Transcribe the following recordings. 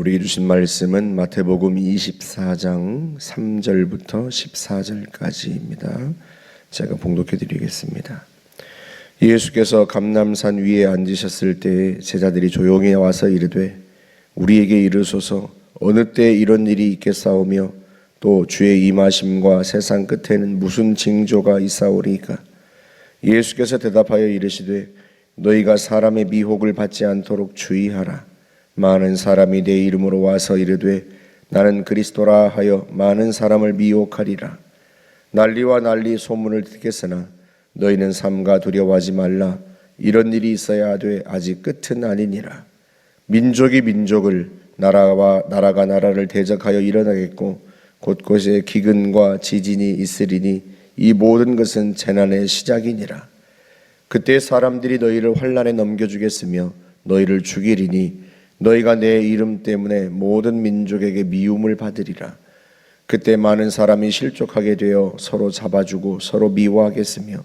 우리에게 주신 말씀은 마태복음 24장 3절부터 14절까지입니다. 제가 봉독해 드리겠습니다. 예수께서 감람산 위에 앉으셨을 때 제자들이 조용히 와서 이르되 우리에게 이르소서 어느 때 이런 일이 있겠사오며 또 주의 임하심과 세상 끝에는 무슨 징조가 있사오리이까? 예수께서 대답하여 이르시되 너희가 사람의 미혹을 받지 않도록 주의하라. 많은 사람이 내 이름으로 와서 이르되 나는 그리스도라 하여 많은 사람을 미혹하리라. 난리와 난리 소문을 듣겠으나 너희는 삼가 두려워하지 말라. 이런 일이 있어야 하되 아직 끝은 아니니라. 민족이 민족을, 나라와 나라가 나라를 대적하여 일어나겠고 곳곳에 기근과 지진이 있으리니 이 모든 것은 재난의 시작이니라. 그때 사람들이 너희를 환난에 넘겨주겠으며 너희를 죽이리니 너희가 내 이름 때문에 모든 민족에게 미움을 받으리라. 그때 많은 사람이 실족하게 되어 서로 잡아주고 서로 미워하겠으며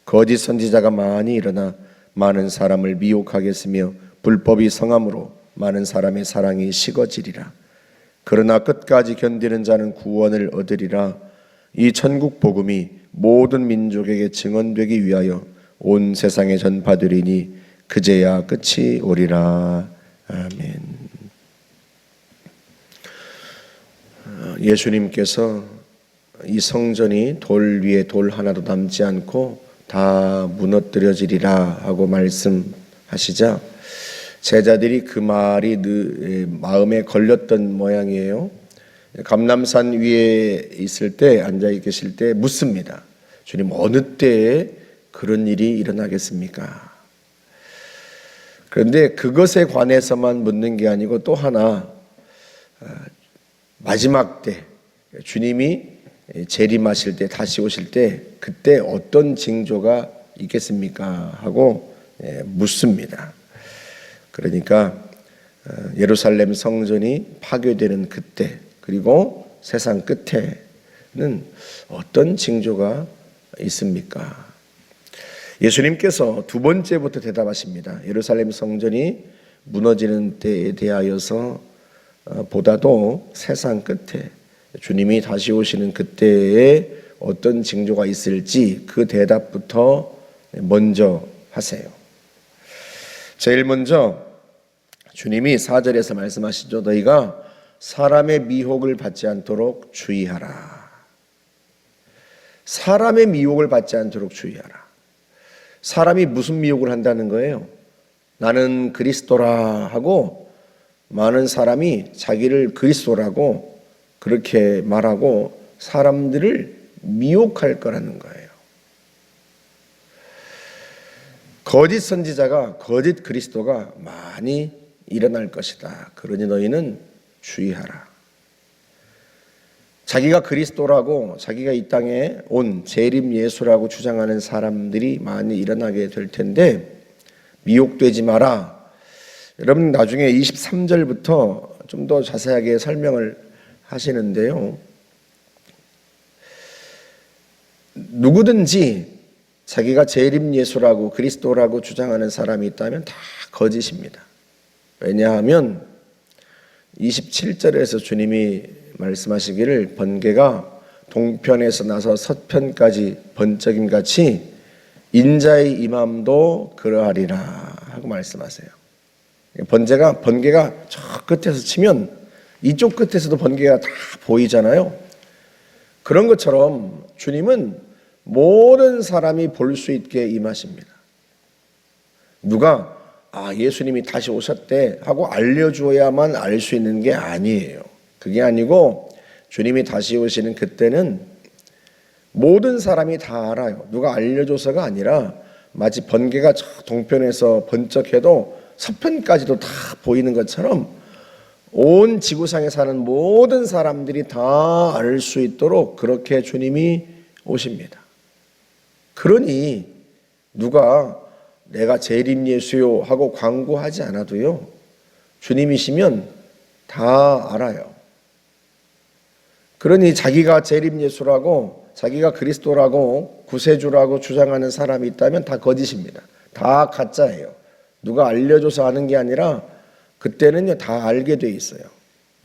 거짓 선지자가 많이 일어나 많은 사람을 미혹하겠으며 불법이 성함으로 많은 사람의 사랑이 식어지리라. 그러나 끝까지 견디는 자는 구원을 얻으리라. 이 천국 복음이 모든 민족에게 증언되기 위하여 온 세상에 전파되리니 그제야 끝이 오리라. 아멘. 예수님께서 이 성전이 돌 위에 돌 하나도 남지 않고 다 무너뜨려지리라 하고 말씀하시자 제자들이 그 말이 마음에 걸렸던 모양이에요. 감람산 위에 있을 때 앉아 계실 때 묻습니다. 주님, 어느 때에 그런 일이 일어나겠습니까? 그런데 그것에 관해서만 묻는 게 아니고 또 하나, 마지막 때 주님이 재림하실 때, 다시 오실 때 그때 어떤 징조가 있겠습니까? 하고 묻습니다. 그러니까 예루살렘 성전이 파괴되는 그때, 그리고 세상 끝에는 어떤 징조가 있습니까? 예수님께서 두 번째부터 대답하십니다. 예루살렘 성전이 무너지는 때에 대하여서 보다도 세상 끝에 주님이 다시 오시는 그때에 어떤 징조가 있을지 그 대답부터 먼저 하세요. 제일 먼저 주님이 4절에서 말씀하시죠. 너희가 사람의 미혹을 받지 않도록 주의하라. 사람의 미혹을 받지 않도록 주의하라. 사람이 무슨 미혹을 한다는 거예요? 나는 그리스도라 하고 많은 사람이 자기를 그리스도라고 그렇게 말하고 사람들을 미혹할 거라는 거예요. 거짓 선지자가, 거짓 그리스도가 많이 일어날 것이다. 그러니 너희는 주의하라. 자기가 그리스도라고, 자기가 이 땅에 온 재림 예수라고 주장하는 사람들이 많이 일어나게 될 텐데 미혹되지 마라. 여러분 나중에 23절부터 좀 더 자세하게 설명을 하시는데요. 누구든지 자기가 재림 예수라고 그리스도라고 주장하는 사람이 있다면 다 거짓입니다. 왜냐하면 27절에서 주님이 말씀하시기를 번개가 동편에서 나서 서편까지 번쩍임 같이 인자의 임함도 그러하리라 하고 말씀하세요. 번개가 저 끝에서 치면 이쪽 끝에서도 번개가 다 보이잖아요. 그런 것처럼 주님은 모든 사람이 볼 수 있게 임하십니다. 누가 예수님이 다시 오셨대 하고 알려주어야만 알 수 있는 게 아니에요. 그게 아니고 주님이 다시 오시는 그때는 모든 사람이 다 알아요. 누가 알려줘서가 아니라 마치 번개가 저 동편에서 번쩍해도 서편까지도 다 보이는 것처럼 온 지구상에 사는 모든 사람들이 다 알 수 있도록 그렇게 주님이 오십니다. 그러니 누가 내가 재림 예수요 하고 광고하지 않아도요, 주님이시면 다 알아요. 그러니 자기가 재림 예수라고, 자기가 그리스도라고, 구세주라고 주장하는 사람이 있다면 다 거짓입니다. 다 가짜예요. 누가 알려줘서 아는 게 아니라 그때는요 다 알게 돼 있어요.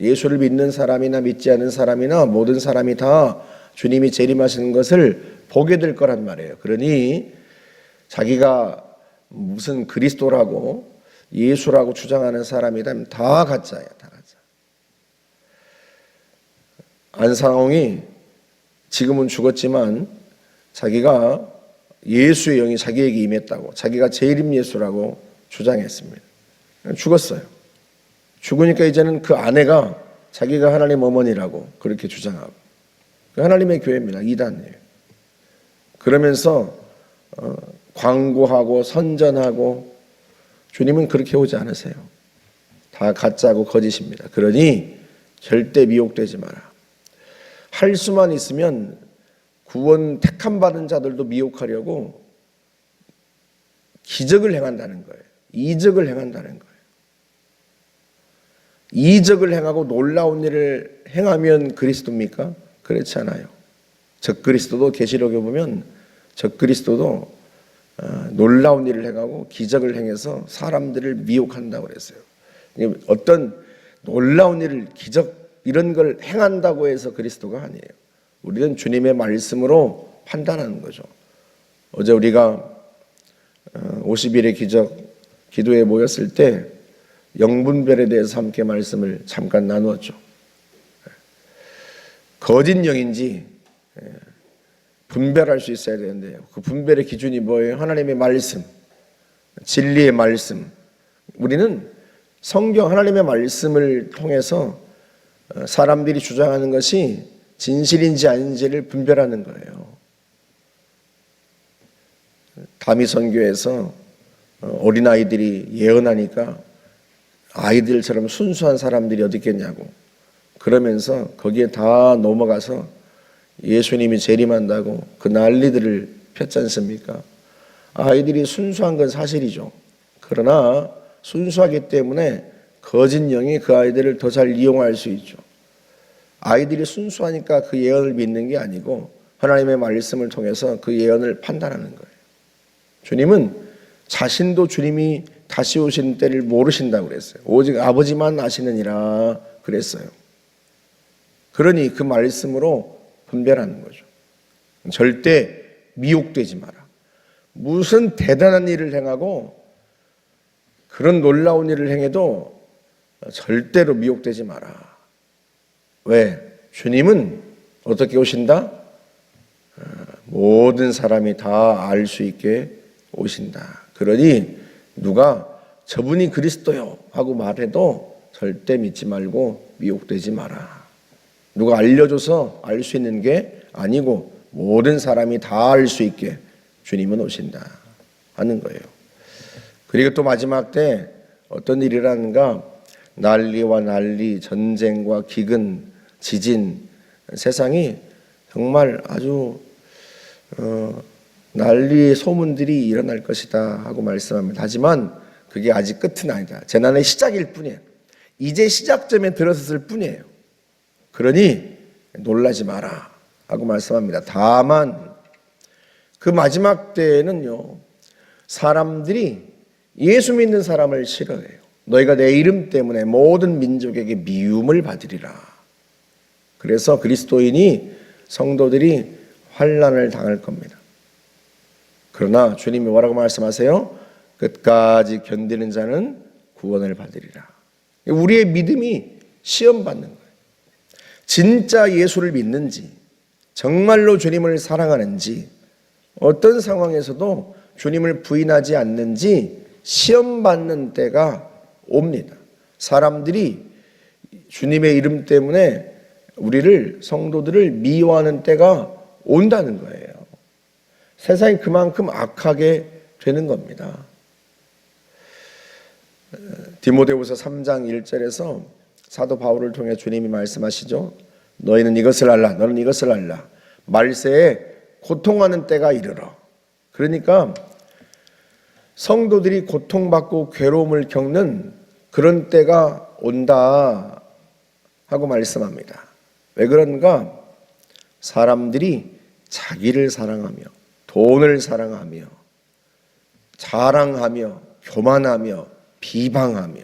예수를 믿는 사람이나 믿지 않는 사람이나 모든 사람이 다 주님이 재림하시는 것을 보게 될 거란 말이에요. 그러니 자기가 무슨 그리스도라고 예수라고 주장하는 사람이라면 다 가짜야, 다 가짜. 안상홍이 지금은 죽었지만 자기가 예수의 영이 자기에게 임했다고, 자기가 재림 예수라고 주장했습니다. 죽었어요. 죽으니까 이제는 그 아내가 자기가 하나님 어머니라고 그렇게 주장하고, 하나님의 교회입니다. 이단이에요. 그러면서 광고하고 선전하고, 주님은 그렇게 오지 않으세요. 다 가짜고 거짓입니다. 그러니 절대 미혹되지 마라. 할 수만 있으면 구원 택함 받은 자들도 미혹하려고 기적을 행한다는 거예요. 이적을 행한다는 거예요. 이적을 행하고 놀라운 일을 행하면 그리스도입니까? 그렇지 않아요. 적그리스도도 계시록에 보면 적그리스도도 놀라운 일을 행하고 기적을 행해서 사람들을 미혹한다고 그랬어요. 어떤 놀라운 일을, 기적 이런 걸 행한다고 해서 그리스도가 아니에요. 우리는 주님의 말씀으로 판단하는 거죠. 어제 우리가 50일의 기적 기도에 모였을 때 영분별에 대해서 함께 말씀을 잠깐 나누었죠. 거짓 영인지 분별할 수 있어야 되는데, 그 분별의 기준이 뭐예요? 하나님의 말씀, 진리의 말씀. 우리는 성경 하나님의 말씀을 통해서 사람들이 주장하는 것이 진실인지 아닌지를 분별하는 거예요. 다미선교에서 어린아이들이 예언하니까 아이들처럼 순수한 사람들이 어디 있겠냐고 그러면서 거기에 다 넘어가서 예수님이 재림한다고 그 난리들을 폈지 않습니까? 아이들이 순수한 건 사실이죠. 그러나 순수하기 때문에 거짓 영이 그 아이들을 더 잘 이용할 수 있죠. 아이들이 순수하니까 그 예언을 믿는 게 아니고 하나님의 말씀을 통해서 그 예언을 판단하는 거예요. 주님은 자신도 주님이 다시 오시는 때를 모르신다고 그랬어요. 오직 아버지만 아시느니라 그랬어요. 그러니 그 말씀으로 분별하는 거죠. 절대 미혹되지 마라. 무슨 대단한 일을 행하고 그런 놀라운 일을 행해도 절대로 미혹되지 마라. 왜? 주님은 어떻게 오신다? 모든 사람이 다 알 수 있게 오신다. 그러니 누가 저분이 그리스도요 하고 말해도 절대 믿지 말고 미혹되지 마라. 누가 알려줘서 알 수 있는 게 아니고 모든 사람이 다 알 수 있게 주님은 오신다 하는 거예요. 그리고 또 마지막 때 어떤 일이라는가? 난리와 난리, 전쟁과 기근, 지진, 세상이 정말 아주 난리의 소문들이 일어날 것이다 하고 말씀합니다. 하지만 그게 아직 끝은 아니다. 재난의 시작일 뿐이에요. 이제 시작점에 들어섰을 뿐이에요. 그러니 놀라지 마라 하고 말씀합니다. 다만 그 마지막 때에는요, 사람들이 예수 믿는 사람을 싫어해요. 너희가 내 이름 때문에 모든 민족에게 미움을 받으리라. 그래서 그리스도인이, 성도들이 환난을 당할 겁니다. 그러나 주님이 뭐라고 말씀하세요? 끝까지 견디는 자는 구원을 받으리라. 우리의 믿음이 시험받는 거예요. 진짜 예수를 믿는지, 정말로 주님을 사랑하는지, 어떤 상황에서도 주님을 부인하지 않는지 시험받는 때가 옵니다. 사람들이 주님의 이름 때문에 우리를, 성도들을 미워하는 때가 온다는 거예요. 세상이 그만큼 악하게 되는 겁니다. 디모데후서 3장 1절에서 사도 바울을 통해 주님이 말씀하시죠. 너희는 이것을 알라, 너는 이것을 알라. 말세에 고통하는 때가 이르러. 그러니까 성도들이 고통받고 괴로움을 겪는 그런 때가 온다 하고 말씀합니다. 왜 그런가? 사람들이 자기를 사랑하며 돈을 사랑하며 자랑하며 교만하며 비방하며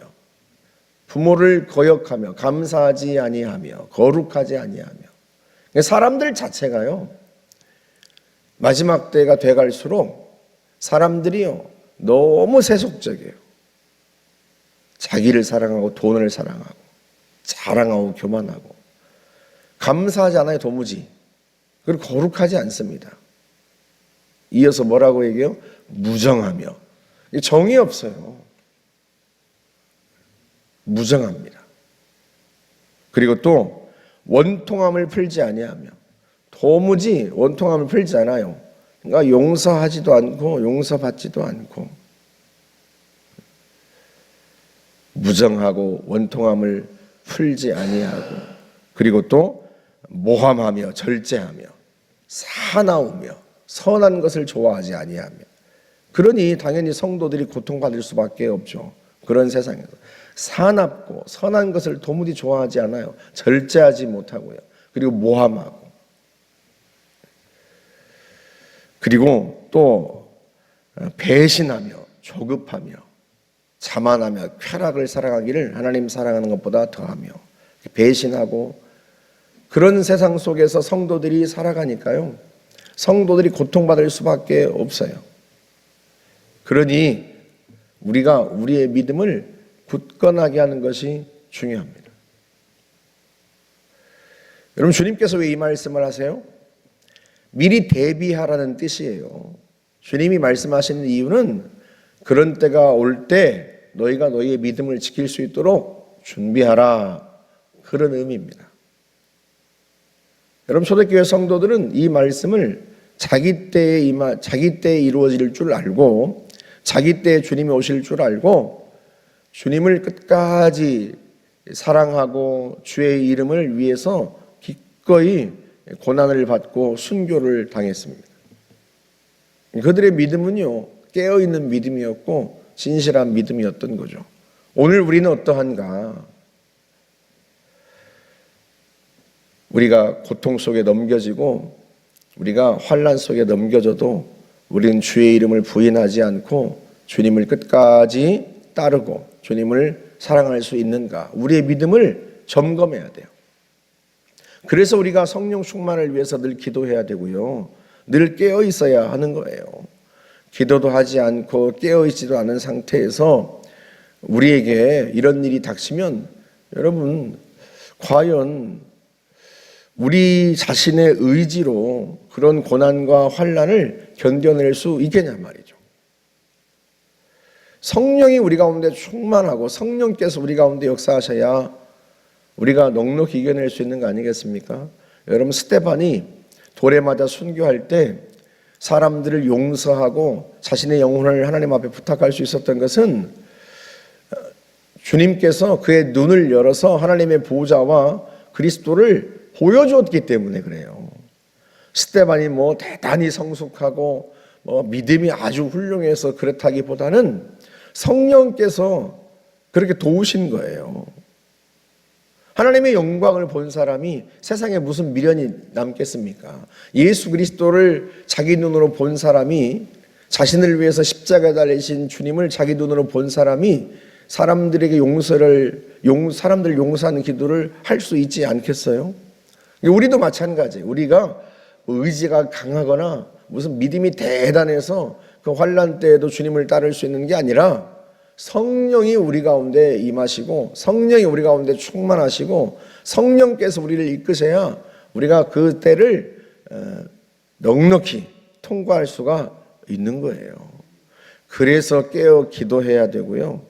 부모를 거역하며 감사하지 아니하며 거룩하지 아니하며. 사람들 자체가요, 마지막 때가 돼갈수록 사람들이요 너무 세속적이에요. 자기를 사랑하고 돈을 사랑하고 자랑하고 교만하고 감사하지 않아요. 도무지. 그리고 거룩하지 않습니다. 이어서 뭐라고 얘기해요? 무정하며. 정이 없어요. 무정합니다. 그리고 또 원통함을 풀지 아니하며. 도무지 원통함을 풀지 않아요. 그러니까 용서하지도 않고 용서받지도 않고 무정하고 원통함을 풀지 아니하고, 그리고 또 모함하며 절제하며 사나우며 선한 것을 좋아하지 아니하며. 그러니 당연히 성도들이 고통받을 수밖에 없죠. 그런 세상에서 사납고 선한 것을 도무지 좋아하지 않아요. 절제하지 못하고요. 그리고 모함하고, 그리고 또 배신하며 조급하며 자만하며 쾌락을 사랑하기를 하나님 사랑하는 것보다 더하며. 배신하고 그런 세상 속에서 성도들이 살아가니까요, 성도들이 고통받을 수밖에 없어요. 그러니 우리가 우리의 믿음을 굳건하게 하는 것이 중요합니다. 여러분, 주님께서 왜 이 말씀을 하세요? 미리 대비하라는 뜻이에요. 주님이 말씀하시는 이유는 그런 때가 올 때 너희가 너희의 믿음을 지킬 수 있도록 준비하라, 그런 의미입니다. 여러분, 초대교회 성도들은 이 말씀을 자기 때에 이루어질 줄 알고, 자기 때에 주님이 오실 줄 알고 주님을 끝까지 사랑하고 주의 이름을 위해서 기꺼이 고난을 받고 순교를 당했습니다. 그들의 믿음은요, 깨어있는 믿음이었고 진실한 믿음이었던 거죠. 오늘 우리는 어떠한가? 우리가 고통 속에 넘겨지고 우리가 환난 속에 넘겨져도 우리는 주의 이름을 부인하지 않고 주님을 끝까지 따르고 주님을 사랑할 수 있는가? 우리의 믿음을 점검해야 돼요. 그래서 우리가 성령 충만을 위해서 늘 기도해야 되고요, 늘 깨어 있어야 하는 거예요. 기도도 하지 않고 깨어 있지도 않은 상태에서 우리에게 이런 일이 닥치면 여러분, 과연 우리 자신의 의지로 그런 고난과 환난을 견뎌낼 수 있겠냐 말이죠. 성령이 우리 가운데 충만하고 성령께서 우리 가운데 역사하셔야 우리가 넉넉히 이겨낼 수 있는 거 아니겠습니까? 여러분, 스데반이 돌에 맞아 순교할 때 사람들을 용서하고 자신의 영혼을 하나님 앞에 부탁할 수 있었던 것은 주님께서 그의 눈을 열어서 하나님의 보좌와 그리스도를 보여주었기 때문에 그래요. 스데반이 대단히 성숙하고 믿음이 아주 훌륭해서 그렇다기보다는 성령께서 그렇게 도우신 거예요. 하나님의 영광을 본 사람이 세상에 무슨 미련이 남겠습니까? 예수 그리스도를 자기 눈으로 본 사람이, 자신을 위해서 십자가에 달리신 주님을 자기 눈으로 본 사람이 사람들에게 사람들 용서하는 기도를 할 수 있지 않겠어요? 우리도 마찬가지예요. 우리가 의지가 강하거나 무슨 믿음이 대단해서 그 환난 때에도 주님을 따를 수 있는 게 아니라 성령이 우리 가운데 임하시고 성령이 우리 가운데 충만하시고 성령께서 우리를 이끄셔야 우리가 그 때를 넉넉히 통과할 수가 있는 거예요. 그래서 깨어 기도해야 되고요.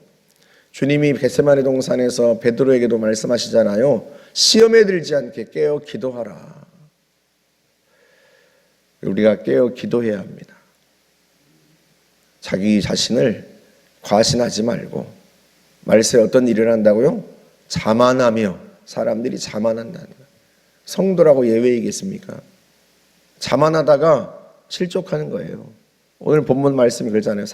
주님이 겟세마네 동산에서 베드로에게도 말씀하시잖아요. 시험에 들지 않게 깨어 기도하라. 우리가 깨어 기도해야 합니다. 자기 자신을 과신하지 말고. 말세에 어떤 일을 한다고요? 자만하며. 사람들이 자만한다는 거예요. 성도라고 예외이겠습니까? 자만하다가 실족하는 거예요. 오늘 본문 말씀이 그러잖아요.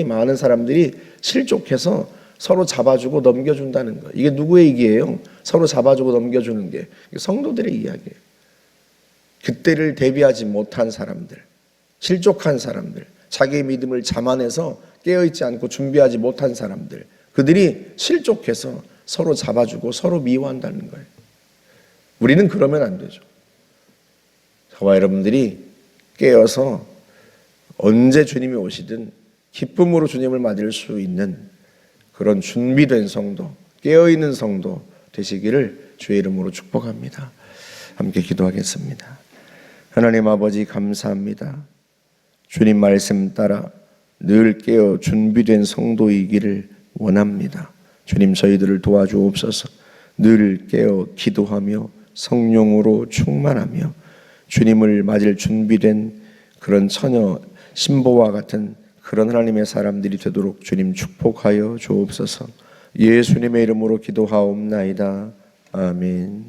많은 사람들이 실족해서 서로 잡아주고 넘겨준다는 거예요. 이게 누구의 얘기예요? 서로 잡아주고 넘겨주는 게 성도들의 이야기예요. 그때를 대비하지 못한 사람들, 실족한 사람들, 자기의 믿음을 자만해서 깨어있지 않고 준비하지 못한 사람들, 그들이 실족해서 서로 잡아주고 서로 미워한다는 거예요. 우리는 그러면 안 되죠. 저와 여러분들이 깨어서 언제 주님이 오시든 기쁨으로 주님을 맞을 수 있는 그런 준비된 성도, 깨어있는 성도 되시기를 주의 이름으로 축복합니다. 함께 기도하겠습니다. 하나님 아버지 감사합니다. 주님 말씀 따라 늘 깨어 준비된 성도이기를 원합니다. 주님 저희들을 도와주옵소서. 늘 깨어 기도하며 성령으로 충만하며 주님을 맞을 준비된 그런 처녀 신보와 같은 그런 하나님의 사람들이 되도록 주님 축복하여 주옵소서. 예수님의 이름으로 기도하옵나이다. 아멘.